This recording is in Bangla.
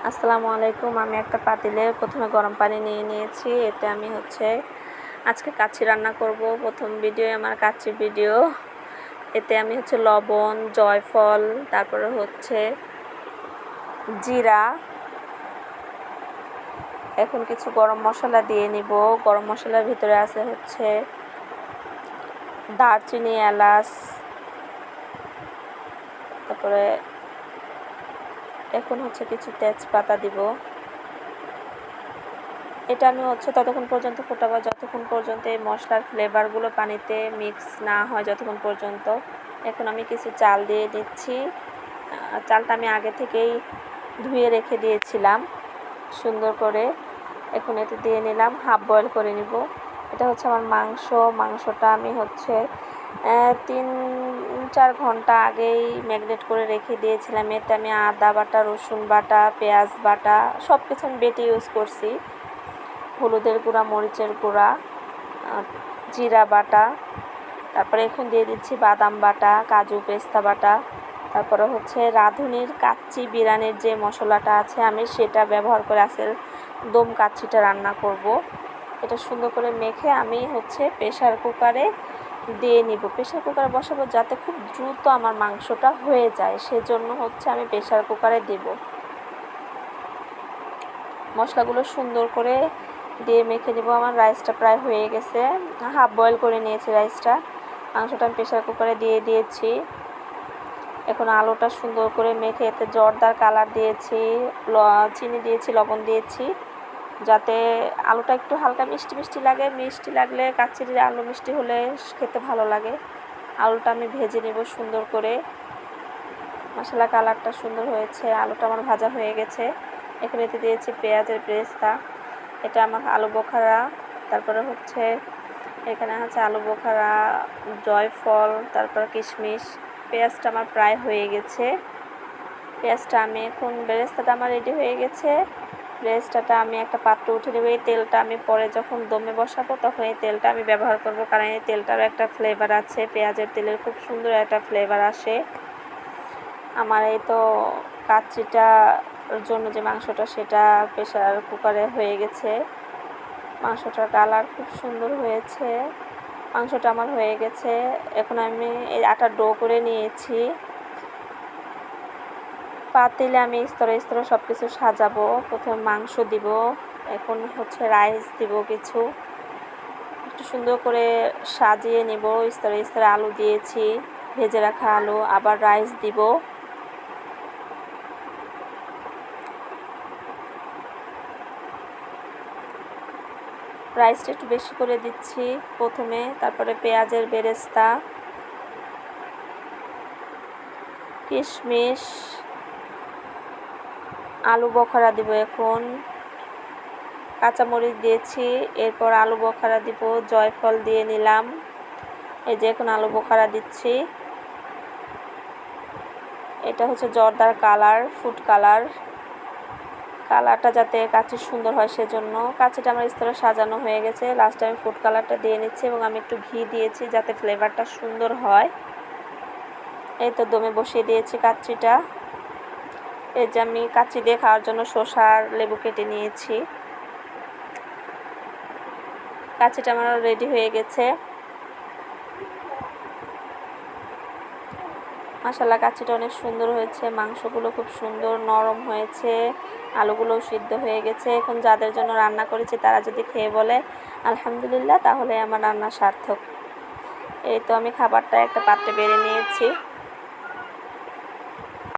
আসসালামু আলাইকুম। আমি একটা পাতিলে প্রথমে গরম পানি নিয়ে নিয়েছি। এতে আমি আজকে কাচ্চি রান্না করব। প্রথম ভিডিও আমার কাচ্চি ভিডিও। এতে আমি লবণ, জয়ফল, তারপরে জিরা, এখন কিছু গরম মশলা দিয়ে নিব। গরম মশলার ভিতরে আছে দারচিনি, এলাচ, তারপরে এখন কিছু তেজপাতা দিব। এটা আমি ততক্ষণ পর্যন্ত ফোটাবো যতক্ষণ পর্যন্ত এই মশলার ফ্লেভারগুলো পানিতে মিক্স না হয়, যতক্ষণ পর্যন্ত। এখন আমি কিছু চাল দিয়ে দিচ্ছি। চালটা আমি আগে থেকেই ধুয়ে রেখে দিয়েছিলাম সুন্দর করে। এখন এতে দিয়ে নিলাম, হাফ বয়েল করে নিব। এটা আমার মাংসটা আমি 3-4 ঘন্টা আগেই ম্যারিনেট করে রেখে দিয়েছিলাম। এতে আমি আদা বাটা, রসুন বাটা, পেঁয়াজ বাটা সব কিছু আমি বেটে ইউজ করছি। হলুদের গুঁড়া, মরিচের গুঁড়া, জিরা বাটা, তারপরে এখন দিয়ে দিচ্ছি বাদাম বাটা, কাজু পেস্তা বাটা, তারপরে রাঁধুনির কাচ্চি বিরিয়ানির যে মশলাটা আছে আমি সেটা ব্যবহার করে আজকের দম কাচ্চিটা রান্না করব। এটা সুন্দর করে মেখে আমি প্রেশার কুকারে দিয়ে নিব। প্রেশার কুকারে বসাবো যাতে খুব দ্রুত আমার মাংসটা হয়ে যায়, সেজন্য আমি প্রেশার কুকারে দেব। মশলাগুলো সুন্দর করে দিয়ে মেখে নেব। আমার রাইসটা প্রায় হয়ে গেছে, হাফ বয়েল করে নিয়েছি রাইসটা। মাংসটা আমি প্রেশার কুকারে দিয়ে দিয়েছি। এখন আলুটা সুন্দর করে মেখে এতে জর্দার কালার দিয়েছি, চিনি দিয়েছি, লবণ দিয়েছি, যাতে আলুটা একটু হালকা মিষ্টি মিষ্টি লাগে। মিষ্টি লাগলে কাচ্চির আলু মিষ্টি হলে খেতে ভালো লাগে। আলুটা আমি ভেজে নেব সুন্দর করে। মশলা কালারটা সুন্দর হয়েছে, আলুটা আমার ভাজা হয়ে গেছে। এখন এতে দিয়েছি পেঁয়াজের বেরেস্তা। এটা আমার আলু বোখারা, তারপরে এখানে আলু বোখারা, জয়ফল, তারপর কিশমিশ। পেঁয়াজটা আমার প্রায় হয়ে গেছে। পেঁয়াজটা আমি এখন বেরেস্তাটা আমার রেডি হয়ে গেছে। বেরেস্তাটা আমি একটা পাত্রে উঠে নেব। এই তেলটা আমি পরে যখন দমে বসাবো তখন এই তেলটা আমি ব্যবহার করব, কারণ এই তেলটারও একটা ফ্লেভার আছে। পেঁয়াজের তেলের খুব সুন্দর একটা ফ্লেভার আসে। আমার এই তো কাচ্চিটার জন্য যে মাংসটা সেটা প্রেশার কুকারে হয়ে গেছে। মাংসটার কালার খুব সুন্দর হয়েছে। মাংসটা আমার হয়ে গেছে। এখন আমি এই আটার ডো করে নিয়েছি। পাতিলে আমি স্তরে স্তরে সব কিছু সাজাবো। প্রথমে মাংস দিব, এখন রাইস দিব কিছু, একটু সুন্দর করে সাজিয়ে নেব। স্তরে স্তরে আলু দিয়েছি, ভেজে রাখা আলু, আবার রাইস দিব। রাইসটা একটু বেশি করে দিচ্ছি প্রথমে, তারপরে পেঁয়াজের বেরেস্তা, কিশমিশ, আলু বখরা দিব। এখন কাঁচামরিচ দিয়েছি, এরপর আলু বখরা দিব, জয়ফল দিয়ে নিলাম। এই যে এখন আলু বখরা দিচ্ছি। এটা জর্দার কালার, ফুড কালার। কালারটা যাতে কাচ্চি সুন্দর হয় সেজন্য। কাচ্চিটা আমার স্তরে সাজানো হয়ে গেছে। লাস্টে আমি ফুড কালারটা দিয়ে নিচ্ছি এবং আমি একটু ঘি দিয়েছি যাতে ফ্লেভারটা সুন্দর হয়। এই তো দমে বসিয়ে দিয়েছি কাচ্চিটা। এই যে আমি কাচ্চি দিয়ে খাওয়ার জন্য শসা আর লেবু কেটে নিয়েছি। কাচ্চিটা আমার রেডি হয়ে গেছে। মাশাআল্লাহ, কাচ্চিটা অনেক সুন্দর হয়েছে। মাংসগুলো খুব সুন্দর নরম হয়েছে, আলুগুলোও সিদ্ধ হয়ে গেছে। এখন যাদের জন্য রান্না করেছি তারা যদি খেয়ে বলে আলহামদুলিল্লাহ, তাহলে আমার রান্না সার্থক। এই তো আমি খাবারটা একটা পাত্রে বেড়ে নিয়েছি।